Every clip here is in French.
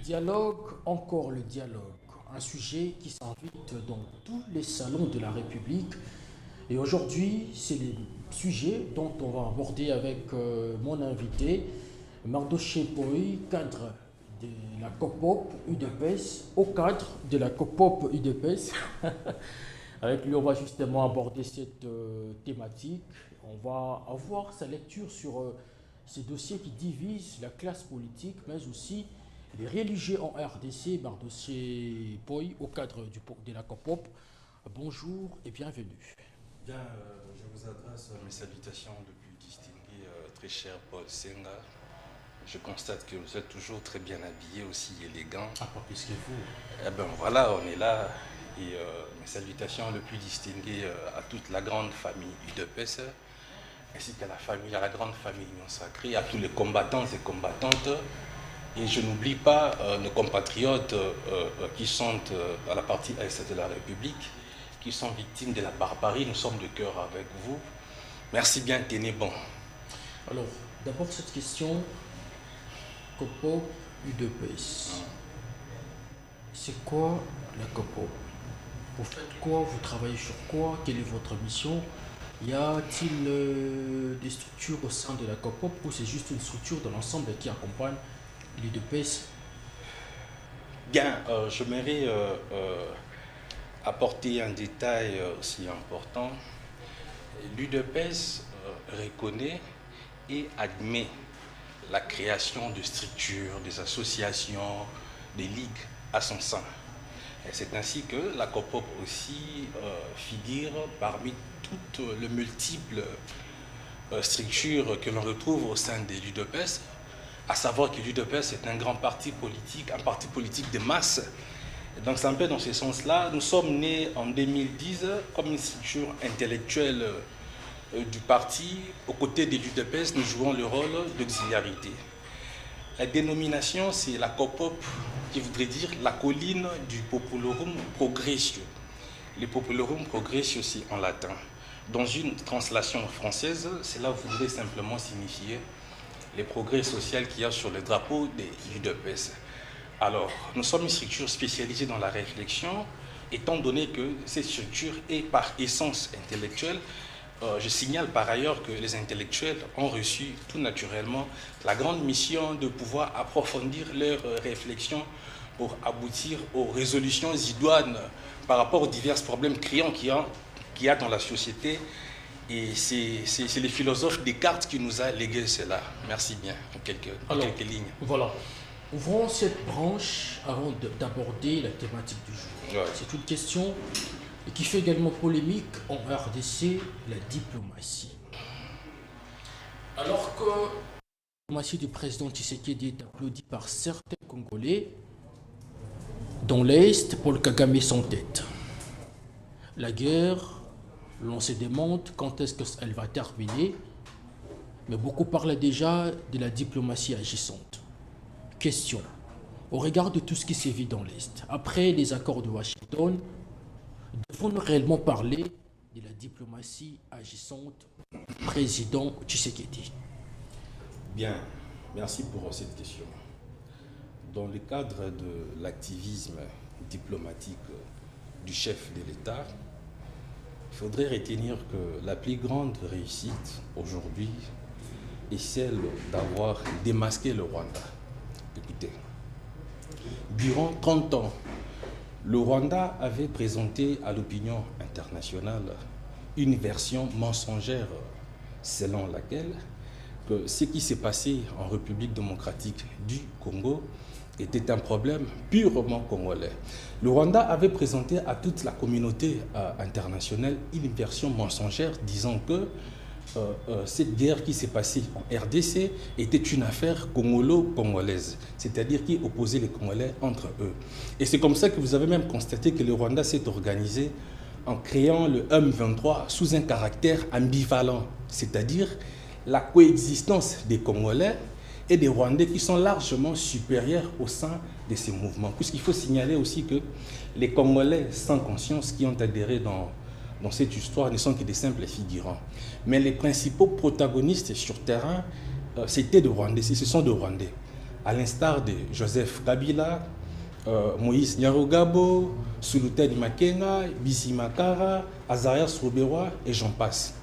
Dialogue, encore le dialogue, un sujet qui s'invite dans tous les salons de la République. Et aujourd'hui, c'est le sujet dont on va aborder avec mon invité, Mardoché Boy, cadre de la COPOP UDPS, au cadre de la COPOP UDPS. Avec lui, on va justement aborder cette thématique. On va avoir sa lecture sur ces dossiers qui divisent la classe politique, mais aussi les religieux en RDC. Mardoché Boy, au cadre de la COPOP. Bonjour et bienvenue. Bien, je vous adresse mes salutations le plus distingué, très cher Paul Senga. Je constate que vous êtes toujours très bien habillé, aussi élégant. Ah, pas plus que vous. Eh bien voilà, on est là. Et mes salutations le plus distinguées à toute la grande famille UDPS, ainsi qu'à la grande famille Union Sacrée, à tous les combattants et combattantes. Et je n'oublie pas nos compatriotes qui sont à la partie est de la République, qui sont victimes de la barbarie. Nous sommes de cœur avec vous. Merci bien, tenez bon. Alors, d'abord cette question, COPOP UDPS. C'est quoi la COPOP? Vous faites quoi? Vous travaillez sur quoi? Quelle est votre mission? Y a-t-il des structures au sein de la COPOP ou c'est juste une structure de l'ensemble qui accompagne l'UDPS? Bien, j'aimerais apporter un détail aussi important. L'UDPS reconnaît et admet la création de structures, des associations, des ligues à son sein. C'est ainsi que la COPOP aussi figure parmi toutes les multiples structures que l'on retrouve au sein de l'UDPS, à savoir que l'UDPS est un grand parti politique de masse. Et donc c'est un peu dans ce sens-là. Nous sommes nés en 2010 comme une structure intellectuelle du parti. Aux côtés de l'UDPS, nous jouons le rôle d'auxiliarité. La dénomination, c'est la COPOP, qui voudrait dire la colline du Populorum Progressio. Le Populorum Progressio, c'est en latin. Dans une translation française, cela voudrait simplement signifier les progrès sociaux qu'il y a sur le drapeau de l'UDPS. Alors, nous sommes une structure spécialisée dans la réflexion, étant donné que cette structure est par essence intellectuelle. Je signale par ailleurs que les intellectuels ont reçu tout naturellement la grande mission de pouvoir approfondir leurs réflexions pour aboutir aux résolutions idoines par rapport aux divers problèmes criants qu'il y a dans la société. Et c'est le philosophe Descartes qui nous a légué cela. Merci bien, en quelques lignes. Voilà. Ouvrons cette branche avant d'aborder la thématique du jour. Ouais. C'est une question qui fait également polémique en RDC, la diplomatie. Alors que la diplomatie du président Tshisekedi est applaudie par certains Congolais, dans l'Est, Paul Kagame sans tête. La guerre, l'on se demande quand est-ce qu'elle va terminer, mais beaucoup parlent déjà de la diplomatie agissante. Question. Au regard de tout ce qui s'est vu dans l'Est, après les accords de Washington, devons-nous réellement parler de la diplomatie agissante président Tshisekedi? Bien, merci pour cette question. Dans le cadre de l'activisme diplomatique du chef de l'État, il faudrait retenir que la plus grande réussite aujourd'hui est celle d'avoir démasqué le Rwanda. Écoutez, durant 30 ans, le Rwanda avait présenté à l'opinion internationale une version mensongère selon laquelle que ce qui s'est passé en République démocratique du Congo était un problème purement congolais. Le Rwanda avait présenté à toute la communauté internationale une version mensongère disant que cette guerre qui s'est passée en RDC était une affaire congolo-congolaise, c'est-à-dire qui opposait les Congolais entre eux. Et c'est comme ça que vous avez même constaté que le Rwanda s'est organisé en créant le M23 sous un caractère ambivalent, c'est-à-dire la coexistence des Congolais et des Rwandais qui sont largement supérieurs au sein de ces mouvements. Puisqu'il faut signaler aussi que les Congolais sans conscience qui ont adhéré dans cette histoire ne sont que des simples figurants. Mais les principaux protagonistes sur terrain, c'était des Rwandais, ce sont des Rwandais. à l'instar de Joseph Kabila, Moïse Nyarugabo, Sulutani Makenga, Bisi Makara, Azarias Rouberois et j'en passe.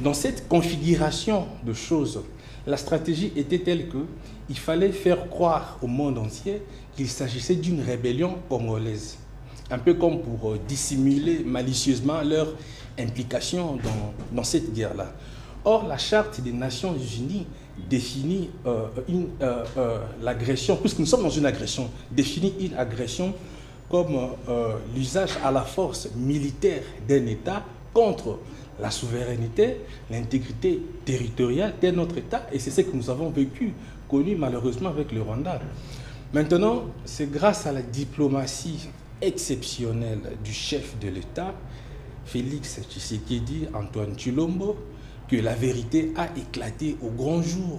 Dans cette configuration de choses, la stratégie était telle qu'il fallait faire croire au monde entier qu'il s'agissait d'une rébellion congolaise. Un peu comme pour dissimuler malicieusement leur implication dans cette guerre-là. Or, la Charte des Nations Unies définit l'agression, puisque nous sommes dans une agression, définit une agression comme l'usage à la force militaire d'un État contre la souveraineté, l'intégrité territoriale d'un autre État, et c'est ce que nous avons vécu, connu malheureusement avec le Rwanda. Maintenant, c'est grâce à la diplomatie exceptionnelle du chef de l'État, Félix Tshisekedi Antoine Tshilombo, que la vérité a éclaté au grand jour,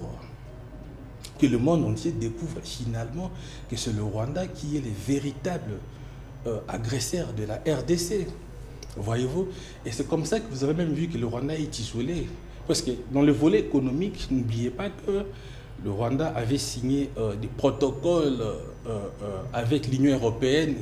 que le monde entier découvre finalement que c'est le Rwanda qui est le véritable agresseur de la RDC. Voyez-vous? Et c'est comme ça que vous avez même vu que le Rwanda est isolé. Parce que dans le volet économique, n'oubliez pas que le Rwanda avait signé des protocoles avec l'Union européenne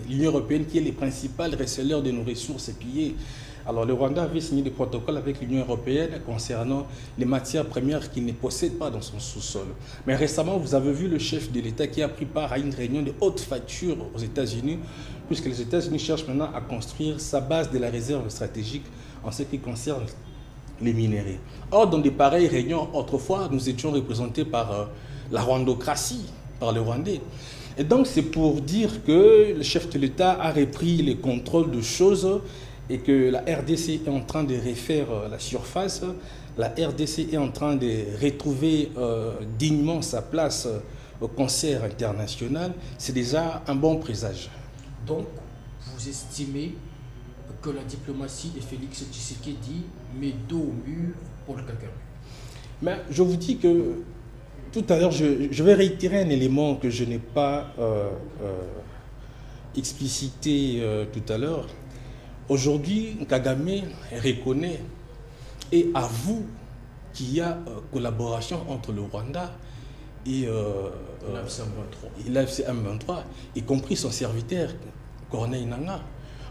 qui est le principal receleur de nos ressources pillées. Alors le Rwanda avait signé des protocoles avec l'Union européenne concernant les matières premières qu'il ne possède pas dans son sous-sol. Mais récemment, vous avez vu le chef de l'État qui a pris part à une réunion de haute facture aux États-Unis, puisque les États-Unis cherchent maintenant à construire sa base de la réserve stratégique en ce qui concerne les minéraux. Or, dans de pareilles réunions, autrefois, nous étions représentés par la rwandocratie, par le Rwandais. Et donc, c'est pour dire que le chef de l'État a repris le contrôle de choses et que la RDC est en train de refaire la surface. La RDC est en train de retrouver dignement sa place au concert international. C'est déjà un bon présage. Donc, vous estimez que la diplomatie de Félix Tshisekedi met dos au mur pour le Kagame? Mais je vous dis que tout à l'heure, je vais réitérer un élément que je n'ai pas explicité tout à l'heure. Aujourd'hui, Kagame reconnaît et avoue qu'il y a collaboration entre le Rwanda et l'AFC M23, y compris son serviteur, Corneille Nangaa.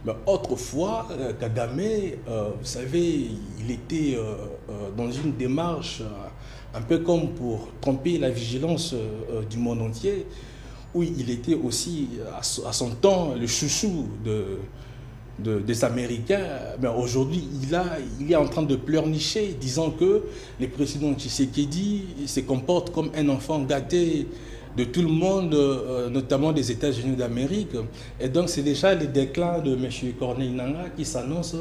Mais autrefois, Kagame, vous savez, il était dans une démarche un peu comme pour tromper la vigilance du monde entier, où il était aussi à son temps le chouchou des Américains. Mais aujourd'hui, il est en train de pleurnicher, disant que le président Tshisekedi se comporte comme un enfant gâté de tout le monde, notamment des États-Unis d'Amérique. Et donc, c'est déjà le déclin de M. Corneille Nangaa qui s'annonce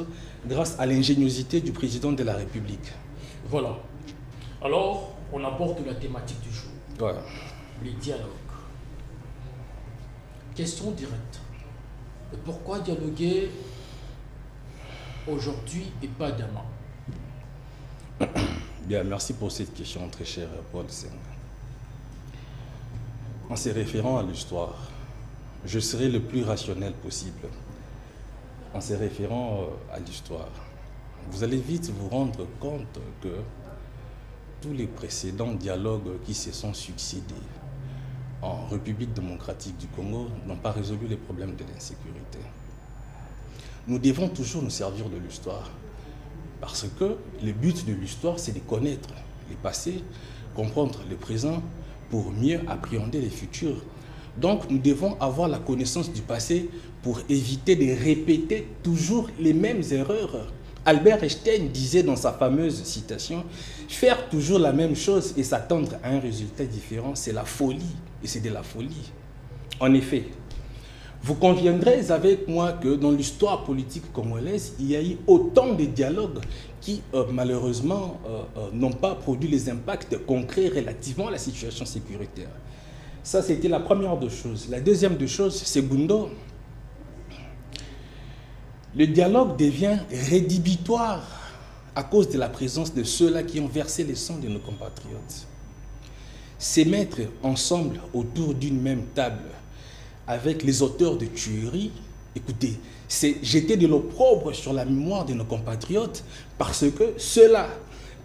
grâce à l'ingéniosité du président de la République. Voilà. Alors, on aborde la thématique du jour. Voilà. Les dialogues. Question directe. Pourquoi dialoguer aujourd'hui et pas demain? Bien, merci pour cette question, très cher Paul Senga. En se référant à l'histoire, je serai le plus rationnel possible. En se référant à l'histoire, vous allez vite vous rendre compte que tous les précédents dialogues qui se sont succédés en République démocratique du Congo n'ont pas résolu les problèmes de l'insécurité. Nous devons toujours nous servir de l'histoire parce que le but de l'histoire, c'est de connaître le passé, comprendre le présent pour mieux appréhender les futurs. Donc, nous devons avoir la connaissance du passé pour éviter de répéter toujours les mêmes erreurs. Albert Einstein disait dans sa fameuse citation, « Faire toujours la même chose et s'attendre à un résultat différent, c'est la folie. » Et c'est de la folie. En effet, vous conviendrez avec moi que dans l'histoire politique congolaise, il y a eu autant de dialogues qui, malheureusement, n'ont pas produit les impacts concrets relativement à la situation sécuritaire. Ça, c'était la première des choses. La deuxième des choses, c'est Gundo. Le dialogue devient rédhibitoire à cause de la présence de ceux-là qui ont versé le sang de nos compatriotes. Se mettre ensemble autour d'une même table avec les auteurs de tueries, écoutez, c'est jeter de l'opprobre sur la mémoire de nos compatriotes parce que ceux-là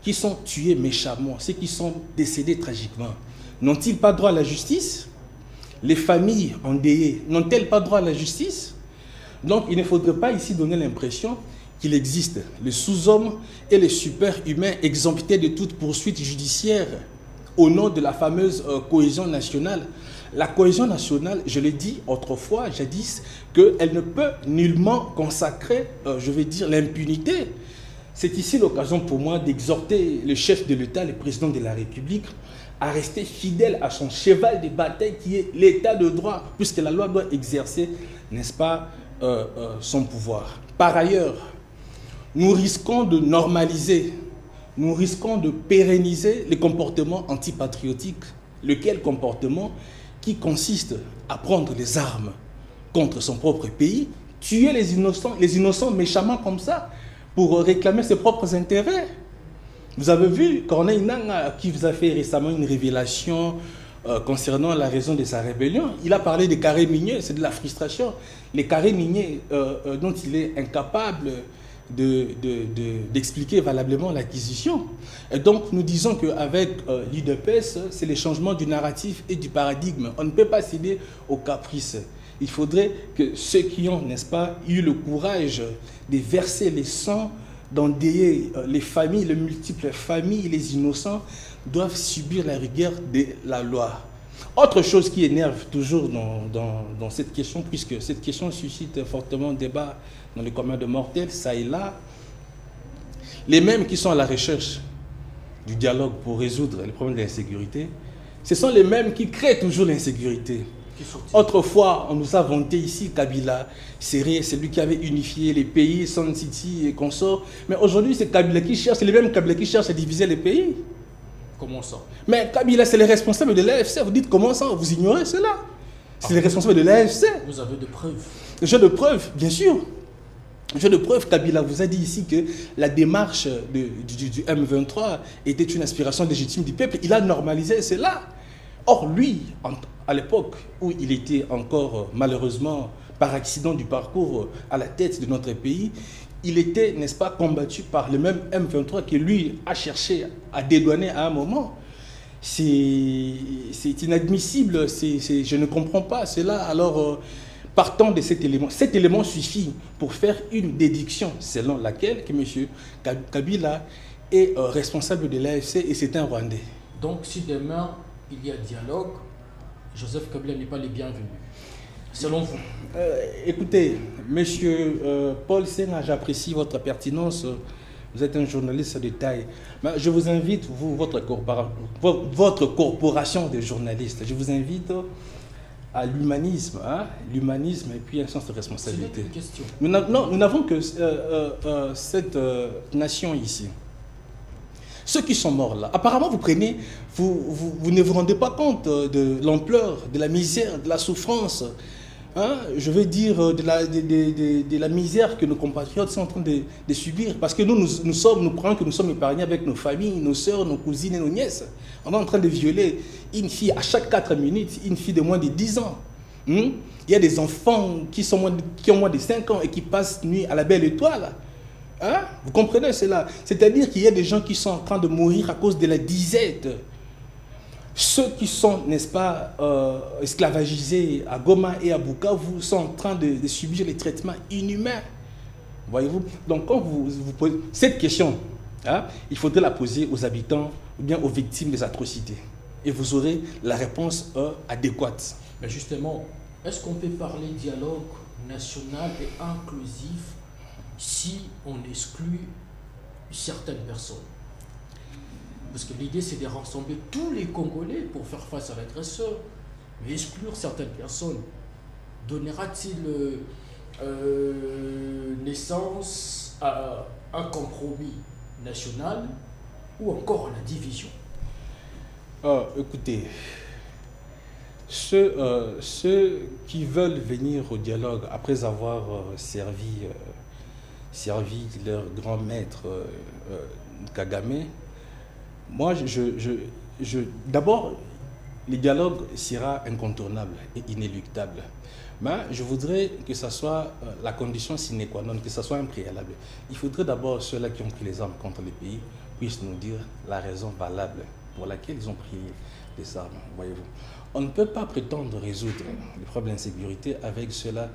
qui sont tués méchamment, ceux qui sont décédés tragiquement, n'ont-ils pas droit à la justice? les familles endeuillées n'ont-elles pas droit à la justice? Donc il ne faudrait pas ici donner l'impression qu'il existe les sous-hommes et les super-humains exemptés de toute poursuite judiciaire au nom de la fameuse cohésion nationale. La cohésion nationale, je l'ai dit autrefois, jadis, qu'elle ne peut nullement consacrer, je vais dire, l'impunité. C'est ici l'occasion pour moi d'exhorter le chef de l'État, le président de la République, à rester fidèle à son cheval de bataille qui est l'état de droit, puisque la loi doit exercer, n'est-ce pas, son pouvoir. Par ailleurs, nous risquons de normaliser, nous risquons de pérenniser les comportements antipatriotiques. Lequel comportement qui consiste à prendre les armes contre son propre pays, tuer les innocents méchamment comme ça, pour réclamer ses propres intérêts. Vous avez vu Corneille Nangaa, qui vous a fait récemment une révélation concernant la raison de sa rébellion. Il a parlé des carrés miniers, c'est de la frustration. Les carrés miniers dont il est incapable d'expliquer valablement l'acquisition. Et donc nous disons qu'avec l'UDPS, c'est le changement du narratif et du paradigme. On ne peut pas céder aux caprices. Il faudrait que ceux qui ont, n'est-ce pas, eu le courage de verser les sangs, d'endeuiller les familles, les multiples familles, les innocents, doivent subir la rigueur de la loi. Autre chose qui énerve toujours dans cette question, puisque cette question suscite fortement débat dans les communs de mortels, ça et là, les mêmes qui sont à la recherche du dialogue pour résoudre les problèmes de l'insécurité, ce sont les mêmes qui créent toujours l'insécurité. Autrefois, on nous a vanté ici Kabila, c'est lui qui avait unifié les pays, Sun City et consorts. Mais aujourd'hui, c'est Kabila qui cherche, c'est les mêmes Kabila qui cherchent à diviser les pays. Comment ça? Mais Kabila, c'est les responsables de l'AFC. Vous dites comment ça? Vous ignorez cela? C'est les responsables de l'AFC. Vous avez des preuves? J'ai de preuves, bien sûr. J'ai de preuves. Kabila vous a dit ici que la démarche du M23 était une aspiration légitime du peuple. Il a normalisé cela. Or, lui, à l'époque où il était encore malheureusement par accident du parcours à la tête de notre pays, il était, n'est-ce pas, combattu par le même M23 que lui a cherché à dédouaner à un moment. C'est inadmissible, je ne comprends pas cela. Alors, partant de cet élément suffit pour faire une déduction selon laquelle que M. Kabila est responsable de l'AFC et c'est un Rwandais. Donc, si demain il y a dialogue, Joseph Kabila n'est pas le bienvenu, selon vous? Écoutez, monsieur Paul Senga, j'apprécie votre pertinence. Vous êtes un journaliste de taille. Mais je vous invite, vous, votre corporation de journalistes, je vous invite à l'humanisme, hein? L'humanisme et puis un sens de responsabilité. C'est une question. Nous n'avons que cette nation ici. Ceux qui sont morts là, apparemment vous ne vous rendez pas compte de l'ampleur, de la misère, de la souffrance, hein, je veux dire de la misère que nos compatriotes sont en train de subir. Parce que nous croyons que nous sommes épargnés avec nos familles, nos soeurs, nos cousines et nos nièces. On est en train de violer une fille à chaque 4 minutes, une fille de moins de 10 ans. Il y a des enfants qui ont moins de 5 ans et qui passent nuit à la belle étoile. Hein? Vous comprenez cela? C'est-à-dire qu'il y a des gens qui sont en train de mourir à cause de la disette. Ceux qui sont, n'est-ce pas, esclavagisés à Goma et à Bukavu sont en train de subir les traitements inhumains. Voyez-vous? Donc, quand vous posez cette question, hein, il faudrait la poser aux habitants ou bien aux victimes des atrocités. Et vous aurez la réponse adéquate. Mais justement, est-ce qu'on peut parler dialogue national et inclusif si on exclut certaines personnes? Parce que l'idée, c'est de rassembler tous les Congolais pour faire face à l'agresseur. Mais exclure certaines personnes donnera-t-il naissance à un compromis national ou encore à la division? Écoutez, ceux qui veulent venir au dialogue après avoir servi leur grand maître Kagame, moi, d'abord, le dialogue sera incontournable et inéluctable. Mais je voudrais que ce soit la condition sine qua non, que ce soit un préalable. Il faudrait d'abord ceux-là qui ont pris les armes contre le pays puissent nous dire la raison valable pour laquelle ils ont pris les armes, voyez-vous. On ne peut pas prétendre résoudre les problèmes d'insécurité avec ceux-là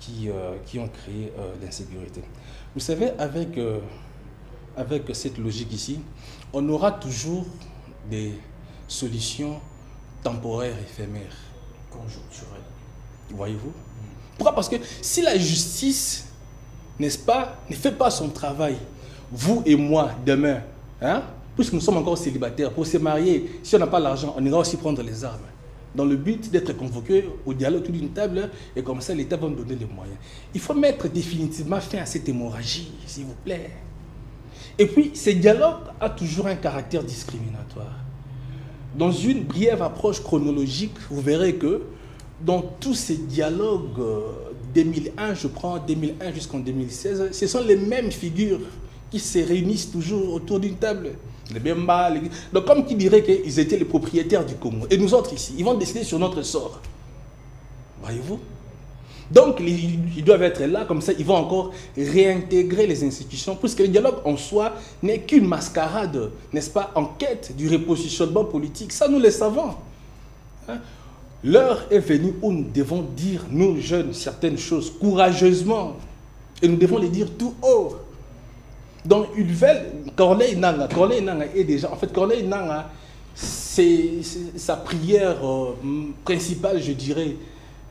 qui ont créé l'insécurité. Vous savez, avec cette logique ici, on aura toujours des solutions temporaires, éphémères. Conjoncturelles. Voyez-vous? Pourquoi? Parce que si la justice, n'est-ce pas, ne fait pas son travail, vous et moi, demain, hein, puisque nous sommes encore célibataires, pour se marier, si on n'a pas l'argent, on ira aussi prendre les armes, dans le but d'être convoqué au dialogue autour d'une table, et comme ça, l'État va nous donner les moyens. Il faut mettre définitivement fin à cette hémorragie, s'il vous plaît. Et puis, ce dialogue a toujours un caractère discriminatoire. Dans une brève approche chronologique, vous verrez que dans tous ces dialogues, 2001, je prends 2001 jusqu'en 2016, ce sont les mêmes figures qui se réunissent toujours autour d'une table. Les Bemba, donc comme qui dirait qu'ils étaient les propriétaires du Congo. Et nous autres ici, ils vont décider sur notre sort. Voyez-vous? Donc ils doivent être là, comme ça ils vont encore réintégrer les institutions, puisque le dialogue en soi n'est qu'une mascarade, n'est-ce pas, en quête du repositionnement politique. Ça, nous le savons. Hein? L'heure est venue où nous devons dire, nous jeunes, certaines choses courageusement. Et nous devons les dire tout haut. Donc, ils veulent, Corneille Nangaa est déjà, en fait, Corneille Nangaa, c'est sa prière principale, je dirais,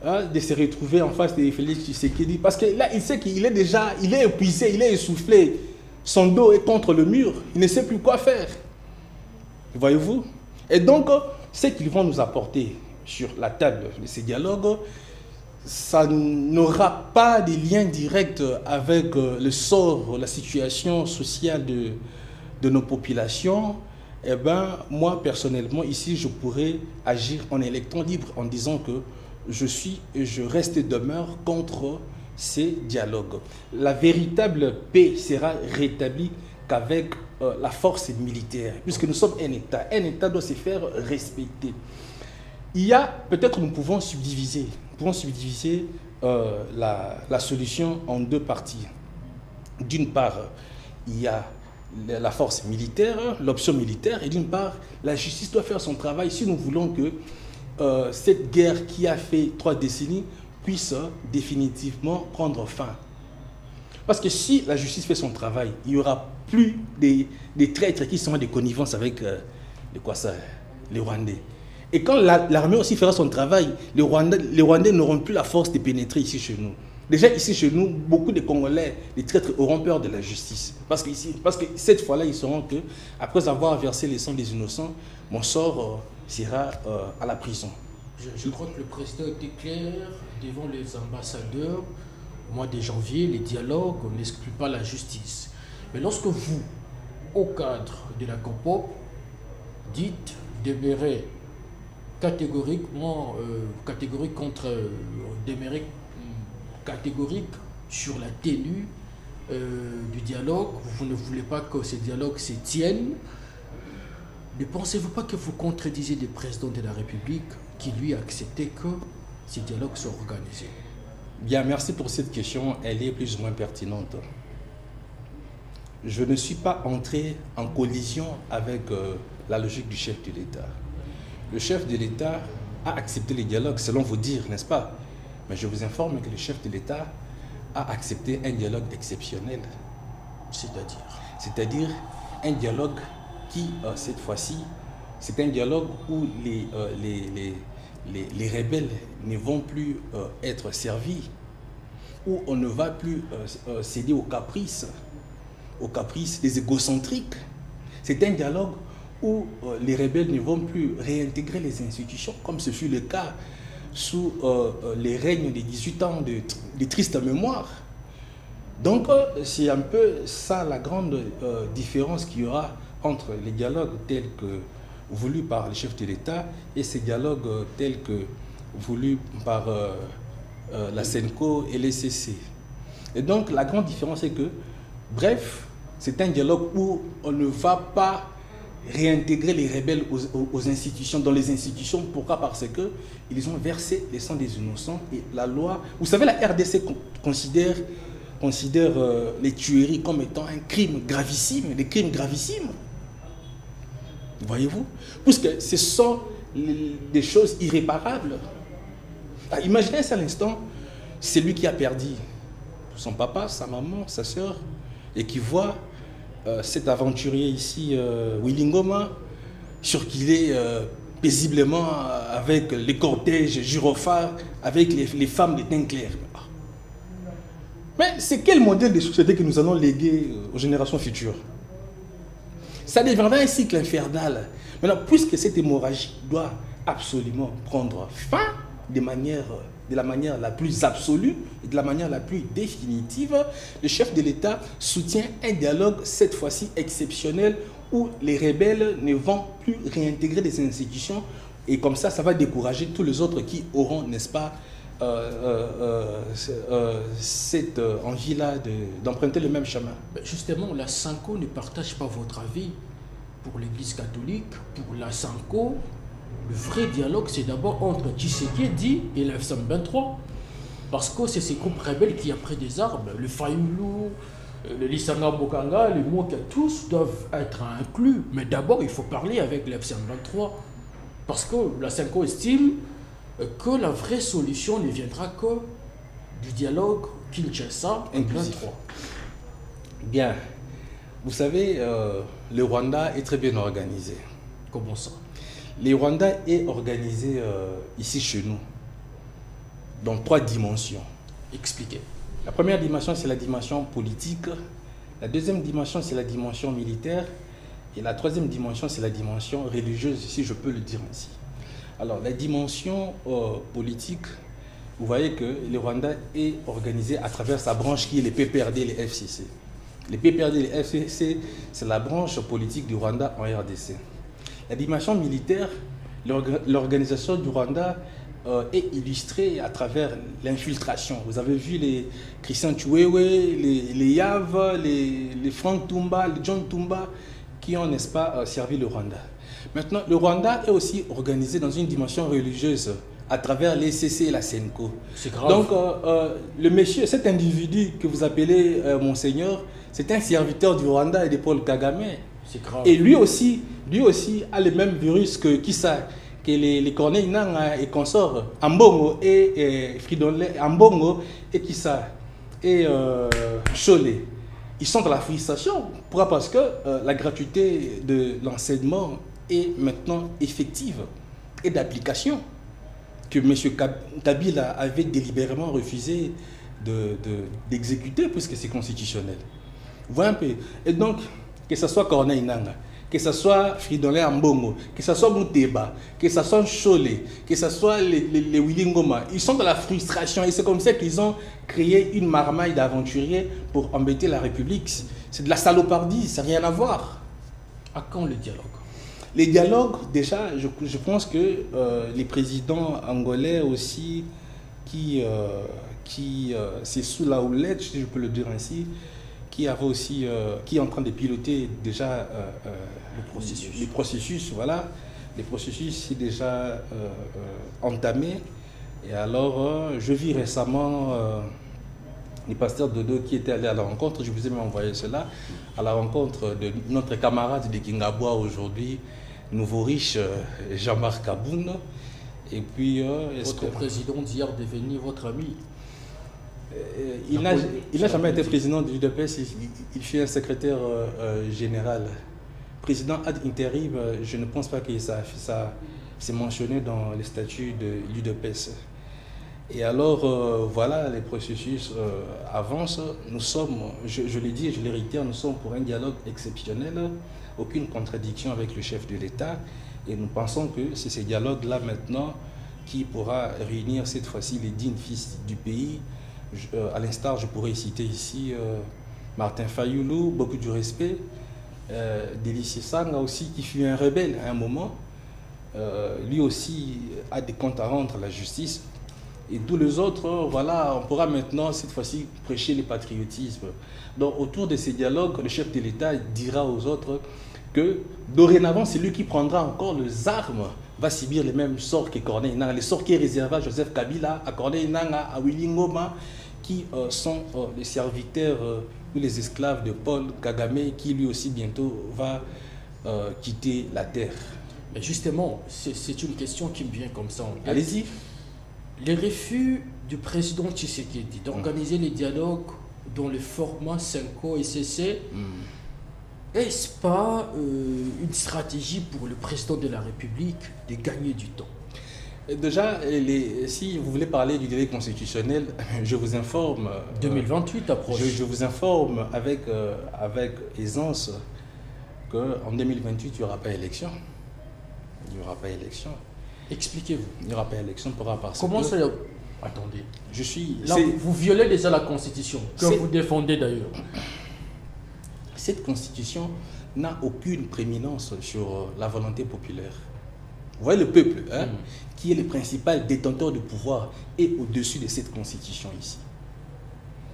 hein, de se retrouver en face de Félix Tshisekedi. Parce que là, il sait qu'il est déjà, il est épuisé, il est essoufflé. Son dos est contre le mur, il ne sait plus quoi faire. Voyez-vous? Et donc, ce qu'ils vont nous apporter sur la table de ces dialogues, ça n'aura pas de lien direct avec le sort, la situation sociale de nos populations. Eh bien, moi, personnellement, ici, je pourrais agir en électron libre en disant que je suis et je reste et demeure contre ces dialogues. La véritable paix sera rétablie qu'avec la force militaire, puisque nous sommes un État. Un État doit se faire respecter. Il y a, peut-être nous pouvons subdiviser la solution en deux parties. D'une part, il y a la force militaire, l'option militaire, et d'une part, la justice doit faire son travail si nous voulons que cette guerre qui a fait 3 décennies puisse définitivement prendre fin. Parce que si la justice fait son travail, il n'y aura plus des traîtres qui sont des connivences avec les Rwandais. Et quand l'armée aussi fera son travail, les Rwandais n'auront plus la force de pénétrer ici chez nous. Déjà ici chez nous, beaucoup de Congolais, les traîtres auront peur de la justice. Parce que cette fois-là, ils sauront que, après avoir versé le sang des innocents, mon sort sera à la prison. Je crois que le président était clair devant les ambassadeurs. Au mois de janvier, les dialogues, on n'exclut pas la justice. Mais lorsque vous, au cadre de la COPOP, dites demeurer catégoriquement catégorique sur la tenue du dialogue, vous ne voulez pas que ce dialogue se tienne, ne pensez-vous pas que vous contredisez le président de la République qui lui a accepté que ce dialogue soit organisé? Bien, merci pour cette question, elle est plus ou moins pertinente. Je ne suis pas entré en collision avec la logique du chef de l'État. Le chef de l'État a accepté les dialogues, selon vos dires, n'est-ce pas? Mais je vous informe que le chef de l'État a accepté un dialogue exceptionnel. C'est-à-dire un dialogue qui, cette fois-ci, c'est un dialogue où les rebelles ne vont plus être servis, où on ne va plus céder aux caprices des égocentriques. C'est un dialogue où les rebelles ne vont plus réintégrer les institutions, comme ce fut le cas sous les règnes des 18 ans de triste mémoire. Donc, c'est un peu ça la grande différence qu'il y aura entre les dialogues tels que voulus par le chef de l'État et ces dialogues tels que voulus par la SENCO et les CC. Et donc, la grande différence est que, bref, c'est un dialogue où on ne va pas réintégrer les rebelles aux institutions, dans les institutions. Pourquoi? Parce qu'ils ont versé le sang des innocents et la loi... Vous savez, la RDC considère les tueries comme étant un crime gravissime, des crimes gravissimes. Voyez-vous? Puisque ce sont des choses irréparables. Alors, imaginez ça à l'instant, c'est lui qui a perdu son papa, sa maman, sa soeur, et qui voit cet aventurier ici, Willy Ngoma, circuler paisiblement avec les cortèges gyrophares, avec les femmes de teint clair. Mais c'est quel modèle de société que nous allons léguer aux générations futures? Ça deviendra un cycle infernal. Maintenant, puisque cette hémorragie doit absolument prendre fin de la manière la plus absolue et de la manière la plus définitive, le chef de l'État soutient un dialogue, cette fois-ci exceptionnel, où les rebelles ne vont plus réintégrer des institutions, et comme ça, ça va décourager tous les autres qui auront, n'est-ce pas, cette envie-là d'emprunter le même chemin. Justement, la SANCO ne partage pas votre avis. Pour l'Église catholique, pour la SANCO, le vrai dialogue, c'est d'abord entre Tshisekedi et le F-123. Parce que c'est ces groupes rebelles qui ont pris des armes. Le Fayoulou, le Lisanga Bokanga, les Mouaka, tous doivent être inclus. Mais d'abord, il faut parler avec le F-123. Parce que la SANCO estime que la vraie solution ne viendra que du dialogue Kinshasa-23. Bien. Vous savez, le Rwanda est très bien organisé. Comment ça? Le Rwanda est organisé ici chez nous, dans 3 dimensions. Expliquez. La première dimension, c'est la dimension politique. La deuxième dimension, c'est la dimension militaire. Et la troisième dimension, c'est la dimension religieuse, si je peux le dire ainsi. Alors, la dimension politique, vous voyez que le Rwanda est organisé à travers sa branche qui est les PPRD et les FCC. Les PPRD et les FCC, c'est la branche politique du Rwanda en RDC. La dimension militaire, l'organisation du Rwanda est illustrée à travers l'infiltration. Vous avez vu les Christian Chiwewe, les Yav, les Frank Tumba, les John Tumba, qui ont, n'est-ce pas, servi le Rwanda. Maintenant, le Rwanda est aussi organisé dans une dimension religieuse à travers les CC et la SENCO. C'est grave. Donc, le monsieur, cet individu que vous appelez Monseigneur, c'est un serviteur du Rwanda et de Paul Kagame. C'est grave. Et lui aussi a le même virus que les Corneille Nangaa et consorts, Ambongo et Fridolin, Ambongo et Kissa et Cholet. Ils sont dans la frustration. Pourquoi? Parce que la gratuité de l'enseignement est maintenant effective et d'application, que M. Kabila avait délibérément refusé d'exécuter puisque c'est constitutionnel. Vous voyez un peu. Et donc, que ce soit Corneille Nangaa, que ce soit Fridolin Ambongo, que ce soit Mouteba, que ce soit Cholet, que ce soit les Willy Ngoma, ils sont dans la frustration et c'est comme ça qu'ils ont créé une marmaille d'aventuriers pour embêter la République. C'est de la salopardie, ça n'a rien à voir. À quand le dialogue? Les dialogues, déjà, je pense que les présidents angolais aussi, c'est sous la houlette, si je peux le dire ainsi, qui avait aussi, qui est en train de piloter déjà les processus, voilà. Les processus sont déjà entamés. Et alors, je vis récemment les pasteurs Dodo qui étaient allés à la rencontre, je vous ai même envoyé cela, à la rencontre de notre camarade de Kingaboua aujourd'hui, nouveau riche Jean-Marc Kaboun. Et puis, votre président d'hier devenu votre ami? Il n'a jamais été président de l'UDPS, il fut un secrétaire général. Président ad interim, je ne pense pas que ça c'est mentionné dans les statuts de l'UDPS. Et alors, voilà, les processus avancent. Nous sommes, je l'ai dit et je l'ai réitéré, nous sommes pour un dialogue exceptionnel, aucune contradiction avec le chef de l'État. Et nous pensons que c'est ce dialogue-là maintenant qui pourra réunir cette fois-ci les dignes fils du pays. À l'instar, je pourrais citer ici Martin Fayoulou, beaucoup de respect, Délicie Sanga aussi, qui fut un rebelle à un moment. Lui aussi a des comptes à rendre à la justice. Et tous les autres, voilà, on pourra maintenant, cette fois-ci, prêcher le patriotisme. Donc, autour de ces dialogues, le chef de l'État dira aux autres que, dorénavant, c'est lui qui prendra encore les armes, va subir les mêmes sorts que Corneille Nangaa, les sorts qui est réservé à Joseph Kabila, à Corneille Nangaa, à Willy Ngoma, qui sont les serviteurs ou les esclaves de Paul Kagame, qui lui aussi bientôt va quitter la terre. Mais justement, c'est une question qui me vient comme ça en tête. Allez-y. Les refus du président Tshisekedi d'organiser les dialogues dans le format 5O et CC, est-ce pas une stratégie pour le président de la République de gagner du temps? Déjà, si vous voulez parler du délai constitutionnel, je vous informe. 2028 approche. Je vous informe avec aisance qu'en 2028, il n'y aura pas élection. Il n'y aura pas élection. Expliquez-vous. Il n'y aura pas élection parce Comment que... ça... Attendez. Je suis... Là, vous violez déjà la Constitution, que vous défendez d'ailleurs. Cette Constitution n'a aucune prééminence sur la volonté populaire. Vous voyez le peuple, hein, qui est le principal détenteur de pouvoir, est au-dessus de cette Constitution ici.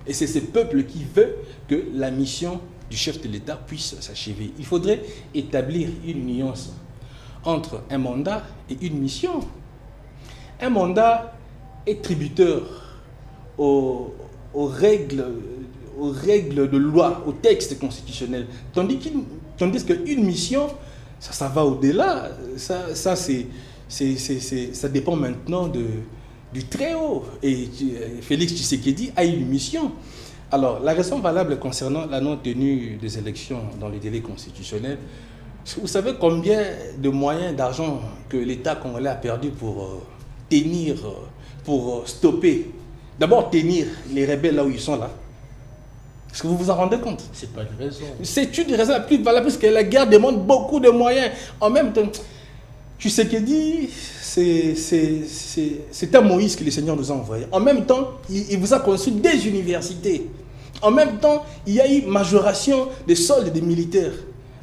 Et c'est ce peuple qui veut que la mission du chef de l'État puisse s'achever. Il faudrait établir une nuance entre un mandat et une mission. Un mandat est tributaire aux règles de loi, aux textes constitutionnels, tandis qu'une mission, ça va au-delà. Ça dépend maintenant du Très-Haut. Et Félix Tshisekedi a une mission. Alors, la raison valable concernant la non-tenue des élections dans les délais constitutionnels, vous savez combien de moyens d'argent que l'État congolais a perdu pour tenir, pour stopper, d'abord tenir les rebelles là où ils sont là. Est-ce que vous vous en rendez compte? C'est pas une raison. C'est une des raisons la plus valable parce que la guerre demande beaucoup de moyens. En même temps, tu sais qu'il dit, c'est un Moïse que le Seigneur nous a envoyé. En même temps, il vous a construit des universités. En même temps, il y a eu majoration des soldes des militaires.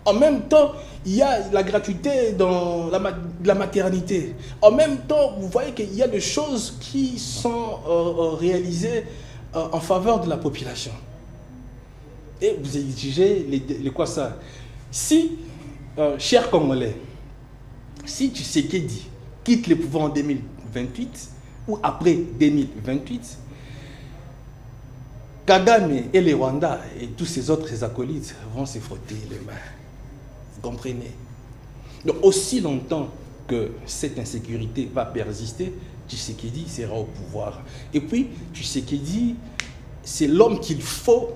En même temps, il y a la gratuité dans la maternité. En même temps, vous voyez qu'il y a des choses qui sont réalisées en faveur de la population. Et vous exigez les quoi ça? Si, chers Congolais, si Tshisekedi quitte le pouvoir en 2028 ou après 2028, Kagame et les Rwandais et tous ces autres acolytes vont se frotter les mains. Vous comprenez? Donc aussi longtemps que cette insécurité va persister, Tshisekedi sera au pouvoir. Et puis, Tshisekedi, c'est l'homme qu'il faut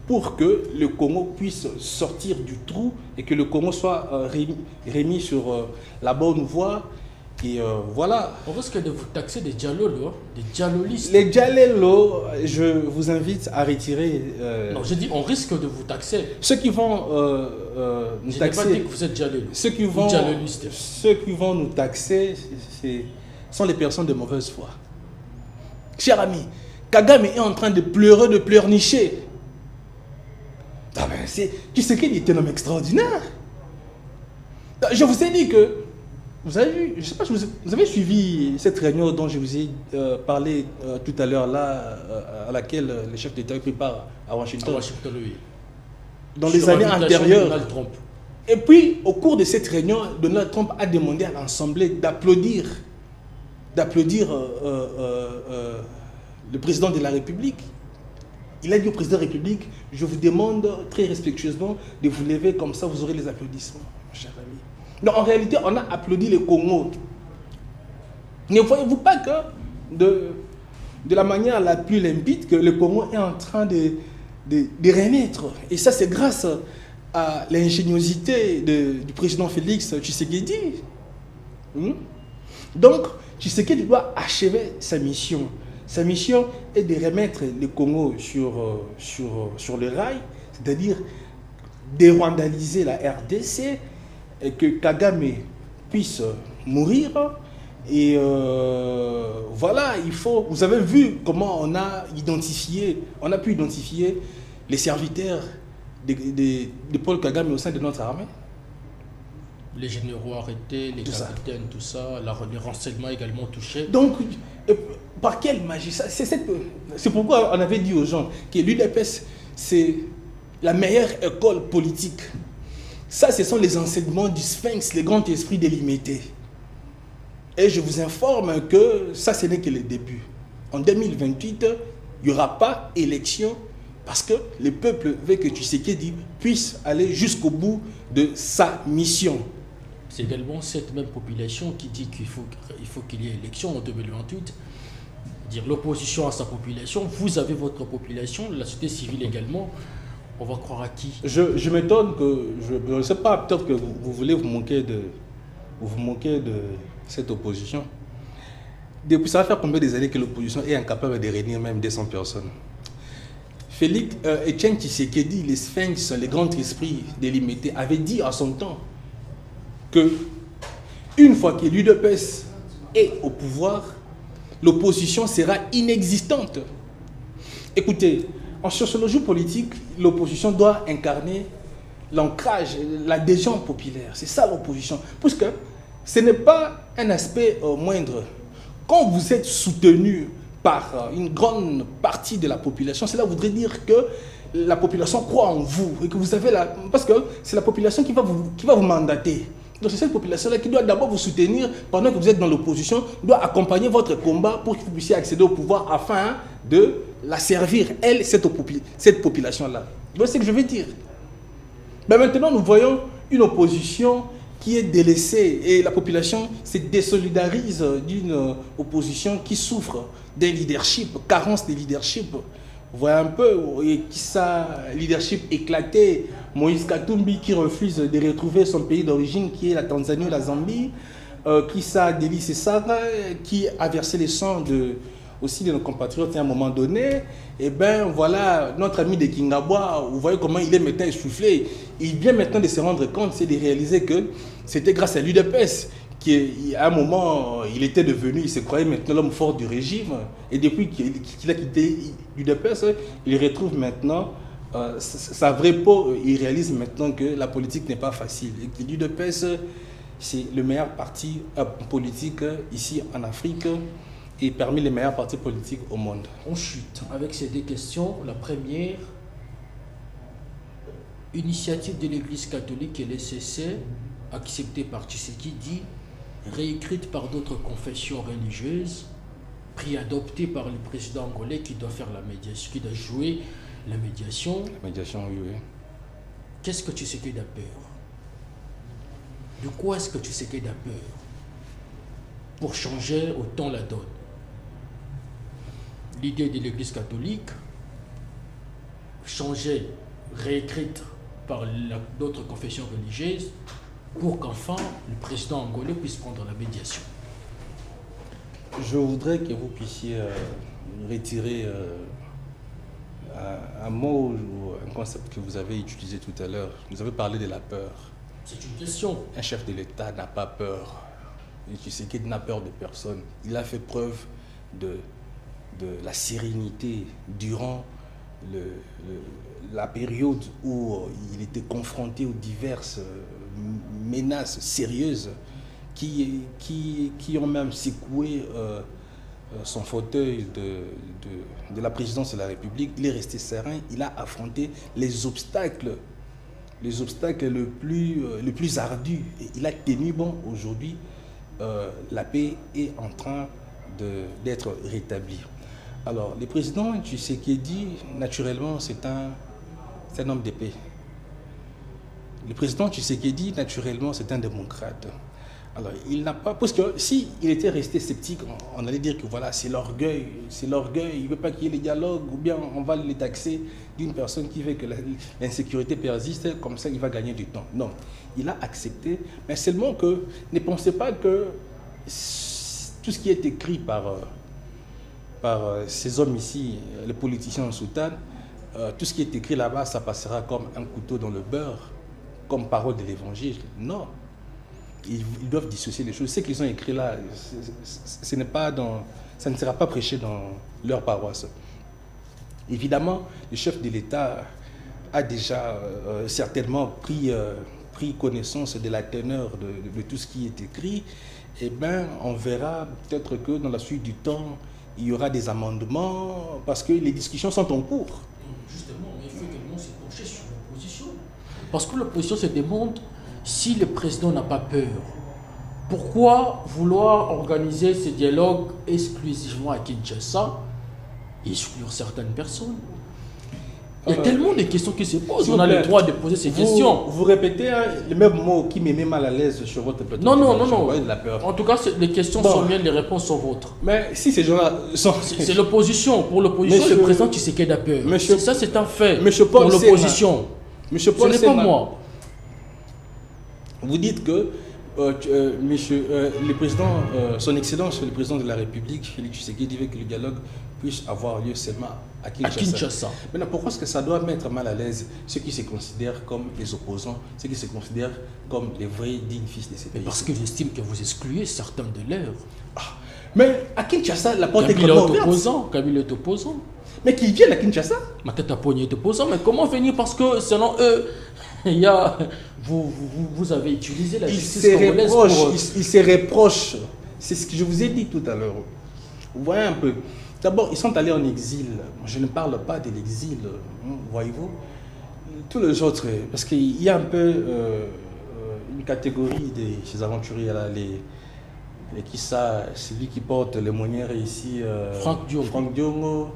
pour que le Congo puisse sortir du trou et que le Congo soit remis sur la bonne voie. Et voilà. On risque de vous taxer des dialogues, des dialolistes. Les dialogues, je vous invite à retirer... non, je dis on risque de vous taxer. Ceux qui vont nous taxer... Je n'ai pas dit que vous êtes dialogue. Ceux qui vont nous taxer, sont les personnes de mauvaise foi. Cher ami, Kagame est en train de pleurer, de pleurnicher. Ah ben, tu sais qu'il était un homme extraordinaire. Je vous ai dit que, vous avez vu, je ne sais pas si vous avez suivi cette réunion dont je vous ai parlé tout à l'heure là, à laquelle le chef d'État a pris part à Washington. Oui. Dans les années antérieures. Et puis, au cours de cette réunion, Donald Trump a demandé à l'Assemblée d'applaudir le président de la République. Il a dit au président de la République, je vous demande très respectueusement de vous lever, comme ça vous aurez les applaudissements, mon cher ami. Donc en réalité, on a applaudi le Congo. Ne voyez-vous pas que de la manière la plus limpide que le Congo est en train de renaître. Et ça, c'est grâce à l'ingéniosité du président Félix Tshisekedi. Donc, Tshisekedi doit achever sa mission. Sa mission est de remettre le Congo sur le rail, c'est-à-dire dérwandaliser la RDC, et que Kagame puisse mourir. Et voilà, vous avez vu comment on a pu identifier les serviteurs de Paul Kagame au sein de notre armée. Les généraux arrêtés, les capitaines, tout ça, les renseignements également touchés. Donc, par quelle magie? C'est pourquoi on avait dit aux gens que l'UDPS, c'est la meilleure école politique. Ça, ce sont les enseignements du Sphinx, le grand esprit délimité. Et je vous informe que ça, ce n'est que le début. En 2028, il n'y aura pas élection Parce que le peuple veut que Tshisekedi puisse aller jusqu'au bout de sa mission. C'est également cette même population qui dit qu'il faut qu'il y ait élection en 2028. Dire l'opposition à sa population, vous avez votre population, la société civile également. On va croire à qui? Je m'étonne que, je ne sais pas, peut-être que vous voulez vous moquer de cette opposition. Depuis, ça va faire combien des années que l'opposition est incapable de réunir même 200 personnes? Félix Etienne Tshisekedi, les sphinx, les grands esprits délimités, avaient dit à son temps que une fois que l'UDPS est au pouvoir, l'opposition sera inexistante. Écoutez, en sociologie politique, l'opposition doit incarner l'ancrage, l'adhésion populaire. C'est ça l'opposition. Parce que ce n'est pas un aspect moindre. Quand vous êtes soutenu par une grande partie de la population, cela voudrait dire que la population croit en vous. Et que vous avez parce que c'est la population qui va vous mandater. Donc c'est cette population-là qui doit d'abord vous soutenir pendant que vous êtes dans l'opposition, doit accompagner votre combat pour que vous puissiez accéder au pouvoir afin de la servir, elle, cette population-là. Vous voyez ce que je veux dire? Mais maintenant, nous voyons une opposition qui est délaissée et la population se désolidarise d'une opposition qui souffre d'un leadership, carence de leadership. Vous voyez un peu, qui ça, leadership éclaté, Moïse Katumbi qui refuse de retrouver son pays d'origine qui est la Tanzanie ou la Zambie, qui ça, Délice Sarr, qui a versé le sang aussi de nos compatriotes à un moment donné. Et bien voilà, notre ami de Kingabwa, vous voyez comment il est maintenant essoufflé. Il vient maintenant de se rendre compte, c'est de réaliser que c'était grâce à l'UDPS qu'à un moment, il était devenu, il se croyait maintenant l'homme fort du régime. Et depuis qu'il a quitté l'UDPS, il retrouve maintenant sa vraie peau. Il réalise maintenant que la politique n'est pas facile. Et que l'UDPS, c'est le meilleur parti politique ici en Afrique et parmi les meilleurs partis politiques au monde. On chute avec ces deux questions. La première, initiative de l'Église catholique et l'ECC, acceptée par Tshisekedi, réécrite par d'autres confessions religieuses, puis adoptée par le président angolais qui doit faire la médiation, qui doit jouer la médiation. La médiation, oui. Qu'est-ce que Tshisekedi a peur? De quoi est-ce que Tshisekedi a peur pour changer autant la donne? L'idée de l'Église catholique, changée, réécrite par d'autres confessions religieuses, pour qu'enfin le président angolais puisse prendre la médiation. Je voudrais que vous puissiez retirer un mot ou un concept que vous avez utilisé tout à l'heure. Vous avez parlé de la peur. C'est une question. Un chef de l'État n'a pas peur. Et Tshisekedi n'a peur de personne. Il a fait preuve de la sérénité durant la période où il était confronté aux diverses menaces sérieuses qui ont même secoué son fauteuil de la présidence de la République. Il est resté serein, il a affronté les obstacles les plus ardus. Et il a tenu bon. Aujourd'hui, la paix est en train d'être rétablie. Alors, le président Tshisekedi, naturellement, c'est un homme de paix. Le président Tshisekedi, naturellement, c'est un démocrate. Alors, il n'a pas... Parce que s'il était resté sceptique, on allait dire que voilà, c'est l'orgueil, il ne veut pas qu'il y ait les dialogues, ou bien on va les taxer d'une personne qui veut que l'insécurité persiste, comme ça il va gagner du temps. Non, il a accepté, mais seulement que ne pensez pas que tout ce qui est écrit par ces hommes ici, les politiciens en soutane, tout ce qui est écrit là-bas, ça passera comme un couteau dans le beurre, comme parole de l'évangile. Non. Ils doivent dissocier les choses. Ce qu'ils ont écrit là, ça ne sera pas prêché dans leur paroisse. Évidemment, le chef de l'État a déjà certainement pris connaissance de la teneur de tout ce qui est écrit. Eh bien, on verra peut-être que dans la suite du temps, il y aura des amendements parce que les discussions sont en cours. Justement, il faut également se pencher sur l'opposition. Parce que l'opposition se demande si le président n'a pas peur. Pourquoi vouloir organiser ce dialogue exclusivement à Kinshasa et exclure certaines personnes? Il y a tellement de questions qui se posent. On a le droit de poser ces questions. Vous répétez le même mot qui me met mal à l'aise sur votre plateau. Non. De la peur. En tout cas, les questions sont miennes, les réponses sont vôtres. Mais si ces gens-là sont... C'est l'opposition. Pour l'opposition, le président Tshisekedi a peur. Ça, c'est un fait. Pour l'opposition. Ce n'est pas moi. Vous dites que le président, son Excellence, le président de la République, Félix Tshisekedi, veut que le dialogue puisse avoir lieu seulement à Kinshasa. Maintenant, pourquoi est-ce que ça doit mettre mal à l'aise ceux qui se considèrent comme les opposants, ceux qui se considèrent comme les vrais dignes fils de ces pays? Parce que j'estime que vous excluez certains de l'heure. Mais à Kinshasa, la porte est grandement ouverte. Kabila est opposant. Mais qu'ils viennent à Kinshasa. Ma tête à poignée est opposant. Mais comment venir? Parce que selon eux, vous avez utilisé la justice congolaise pour... Ils se reprochent. C'est ce que je vous ai dit tout à l'heure. Vous voyez un peu. D'abord, ils sont allés en exil. Je ne parle pas de l'exil, voyez-vous. Tous les autres, parce qu'il y a un peu une catégorie de ces aventuriers là, les Kissa, celui qui porte les monnières ici, Franck Diongo,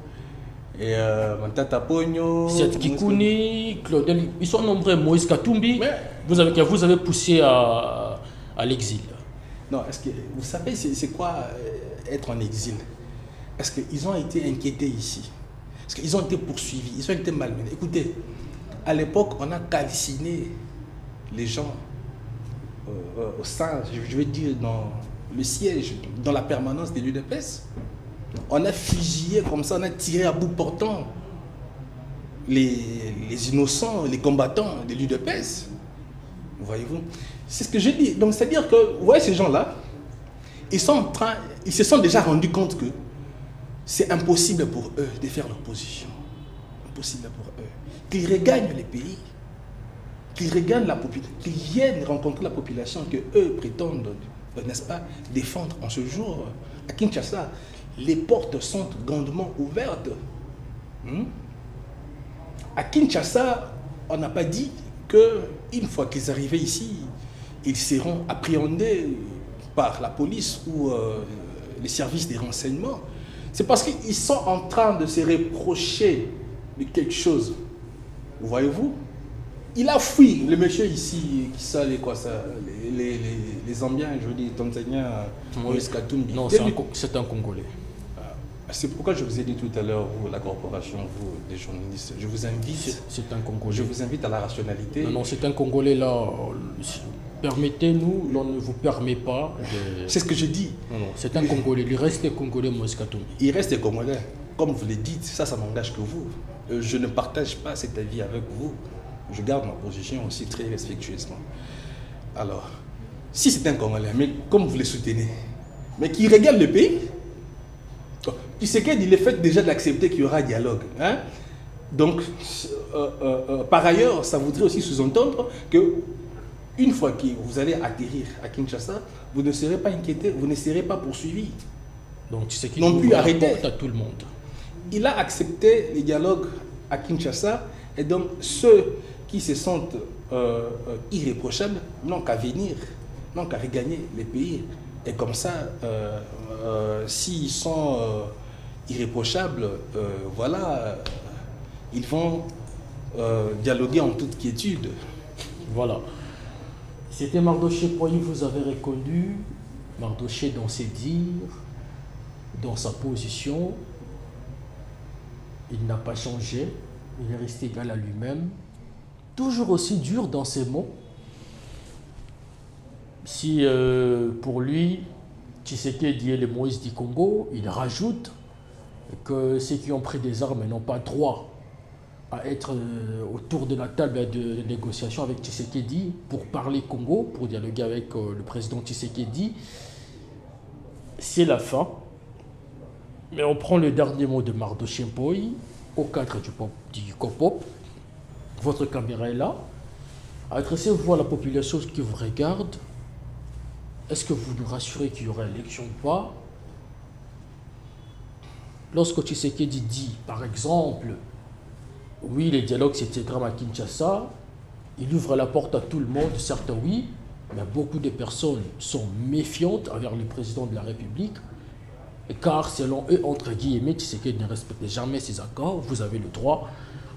et Mantata Pogno, Siet Kikouni, Claudel, ils sont nombreux, Moïse Katumbi, vous avez poussé à l'exil. Non, est-ce que vous savez c'est quoi être en exil? Est-ce qu'ils ont été inquiétés ici? Est-ce qu'ils ont été poursuivis? Ils ont été malmenés? Écoutez, à l'époque, on a calciné les gens au sein, je veux dire, dans le siège, dans la permanence de l'UDPS. On a fusillé comme ça, on a tiré à bout portant les innocents, les combattants de l'UDPS. Voyez-vous? C'est ce que je dis. Donc, c'est-à-dire que, vous voyez, ces gens-là, ils se sont déjà rendus compte que c'est impossible pour eux de faire l'opposition. Impossible pour eux. Qu'ils regagnent les pays, qu'ils regagnent la population, qu'ils viennent rencontrer la population que eux prétendent, n'est-ce pas, défendre en ce jour. À Kinshasa, les portes sont grandement ouvertes. À Kinshasa, on n'a pas dit qu'une fois qu'ils arrivaient ici, ils seront appréhendés par la police ou les services des renseignements. C'est parce qu'ils sont en train de se reprocher de quelque chose. Vous voyez-vous? Il a fui, le monsieur ici, qui ça, les Zambiens, je dis, Tanzaniens, Moïse Katumbi. Non, c'est un Congolais. C'est pourquoi je vous ai dit tout à l'heure, vous, la corporation, vous, les journalistes, je vous invite. C'est un Congolais. Je vous invite à la rationalité. Non, c'est un Congolais là. Permettez-nous, l'on ne vous permet pas de... C'est ce que je dis. Non, c'est un Congolais. Il reste Congolais, Moïse Katumbi. Il reste Congolais. Comme vous le dites, ça n'engage que vous. Je ne partage pas cet avis avec vous. Je garde ma position aussi très respectueusement. Alors, si c'est un Congolais, mais comme vous le soutenez, mais qui regarde le pays, il est fait déjà d'accepter qu'il y aura dialogue. Hein? Donc, par ailleurs, ça voudrait aussi sous-entendre que une fois que vous allez atterrir à Kinshasa, vous ne serez pas inquiété, vous ne serez pas poursuivi. Donc, tu sais qu'il non plus arrêté. À tout le monde. Il a accepté les dialogues à Kinshasa, et donc ceux qui se sentent irréprochables n'ont qu'à venir, n'ont qu'à regagner les pays. Et comme ça, s'ils sont irréprochables, voilà, ils vont dialoguer en toute quiétude. Voilà. C'était Mardoché Poyi, vous avez reconnu Mardoché dans ses dires, dans sa position. Il n'a pas changé, il est resté égal à lui-même, toujours aussi dur dans ses mots. Si pour lui, Tshisekedi est le Moïse du Congo, il rajoute que ceux qui ont pris des armes n'ont pas droit à être autour de la table de négociation avec Tshisekedi pour parler Congo, pour dialoguer avec le président Tshisekedi. C'est la fin. Mais on prend le dernier mot de Mardoché Poyi au cadre du COPOP. Votre caméra est là. Adressez-vous à la population qui vous regarde. Est-ce que vous nous rassurez qu'il y aura élection ou pas? Lorsque Tshisekedi dit, par exemple, oui, les dialogues s'intègrent à Kinshasa, il ouvre la porte à tout le monde, certes oui, mais beaucoup de personnes sont méfiantes envers le président de la République, car selon eux, entre guillemets, Tshisekedi ne respecte jamais ses accords. Vous avez le droit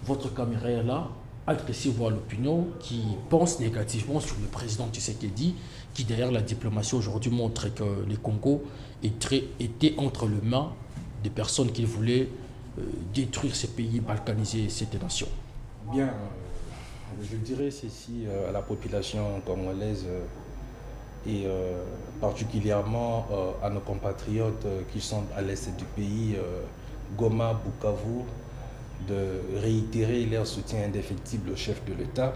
votre caméra est là, adressez-vous à l'opinion qui pense négativement sur le président Tshisekedi, qui derrière la diplomatie aujourd'hui montre que le Congo était entre les mains des personnes qui voulaient détruire ces pays, balkaniser cette nation. Bien, je dirais ceci à la population congolaise et particulièrement à nos compatriotes qui sont à l'est du pays, Goma, Bukavu, de réitérer leur soutien indéfectible au chef de l'État.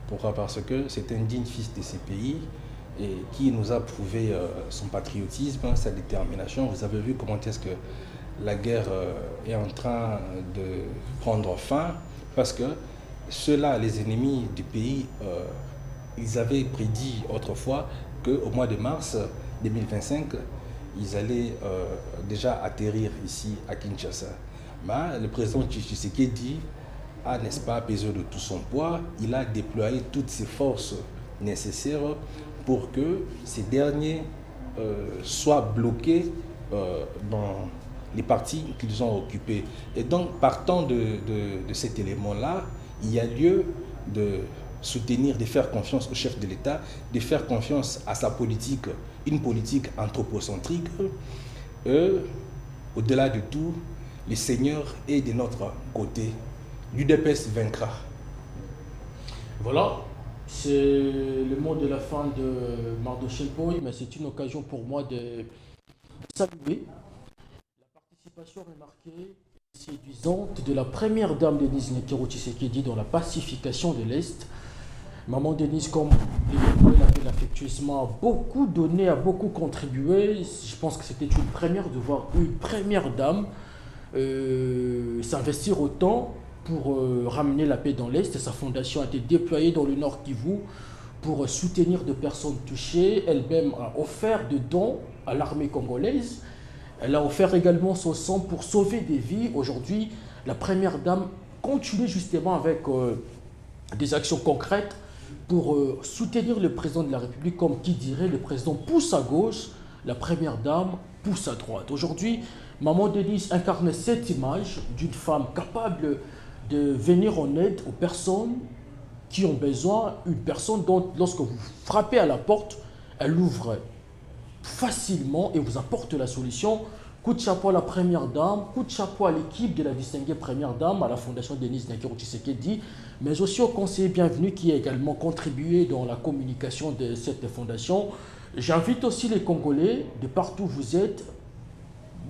Pourquoi? Parce que c'est un digne fils de ces pays et qui nous a prouvé son patriotisme, sa détermination. Vous avez vu comment est-ce que la guerre est en train de prendre fin, parce que ceux-là, les ennemis du pays, ils avaient prédit autrefois qu'au mois de mars 2025, ils allaient déjà atterrir ici à Kinshasa. Mais le président Tshisekedi a, n'est-ce pas, pesé de tout son poids. Il a déployé toutes ses forces nécessaires pour que ces derniers soient bloqués dans les parties qu'ils ont occupées. Et donc, partant de cet élément-là, il y a lieu de soutenir, de faire confiance au chef de l'État, de faire confiance à sa politique, une politique anthropocentrique. Au-delà de tout, le Seigneur est de notre côté. L'UDPS vaincra. Voilà, c'est le mot de la fin de Mardochée Poy, mais c'est une occasion pour moi de saluer la participation remarquée et séduisante de la première dame Denise Nekero Tshisekedi dans la pacification de l'Est. Maman Denise, comme les l'appellent affectueusement, a beaucoup donné, a beaucoup contribué. Je pense que c'était une première de voir une première dame s'investir autant pour ramener la paix dans l'Est. Sa fondation a été déployée dans le Nord Kivu pour soutenir des personnes touchées. Elle-même a offert des dons à l'armée congolaise. Elle a offert également son sang pour sauver des vies. Aujourd'hui, la première dame continue justement avec des actions concrètes pour soutenir le président de la République, comme qui dirait le président pousse à gauche, la première dame pousse à droite. Aujourd'hui, Maman Denise incarne cette image d'une femme capable de venir en aide aux personnes qui ont besoin, une personne dont lorsque vous frappez à la porte, elle ouvre facilement et vous apporte la solution. Coup de chapeau à la première dame, coup de chapeau à l'équipe de la distinguée première dame, à la fondation Denise Nekero Tshisekedi, mais aussi au conseiller bienvenu qui a également contribué dans la communication de cette fondation. J'invite aussi les Congolais, de partout où vous êtes,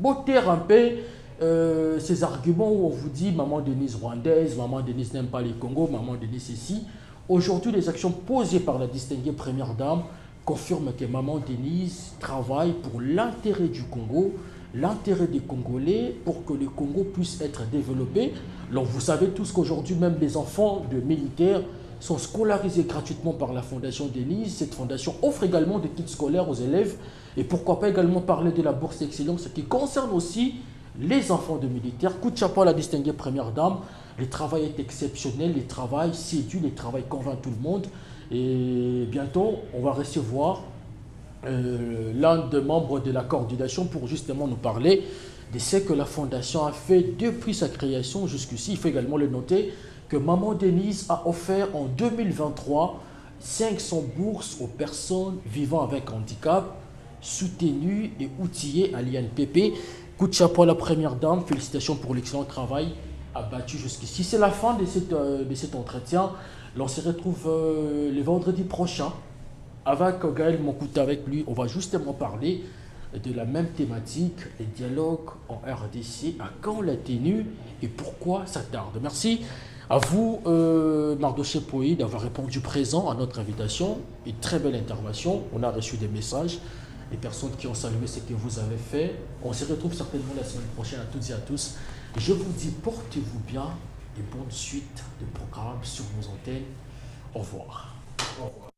botter un peu ces arguments où on vous dit maman Denise rwandaise, maman Denise n'aime pas les Congo, maman Denise ici. Aujourd'hui, les actions posées par la distinguée première dame confirment que maman Denise travaille pour l'intérêt du Congo, l'intérêt des Congolais, pour que le Congo puisse être développé. Alors vous savez tous qu'aujourd'hui, même les enfants de militaires sont scolarisés gratuitement par la fondation Denise. Cette fondation offre également des kits scolaires aux élèves. Et pourquoi pas également parler de la bourse d'excellence qui concerne aussi les enfants de militaires. Coup de chapeau à la distinguée première dame. Le travail est exceptionnel, le travail séduit, le travail convainc tout le monde. Et bientôt, on va recevoir l'un des membres de la coordination pour justement nous parler de ce que la fondation a fait depuis sa création jusqu'ici. Il faut également le noter que Maman Denise a offert en 2023 500 bourses aux personnes vivant avec handicap, soutenues et outillées à l'INPP. Coup de chapeau à la première dame, félicitations pour l'excellent travail abattu jusqu'ici. C'est la fin de cet entretien. On se retrouve le vendredi prochain avec Gaël Mokuta. Avec lui, on va justement parler de la même thématique, les dialogues en RDC, à quand la tenue et pourquoi ça tarde. Merci à vous, Mardochée Poy, d'avoir répondu présent à notre invitation. Une très belle intervention. On a reçu des messages, des personnes qui ont salué ce que vous avez fait. On se retrouve certainement la semaine prochaine à toutes et à tous. Je vous dis, portez-vous bien et bonne suite de programmes sur nos antennes. Au revoir. Au revoir.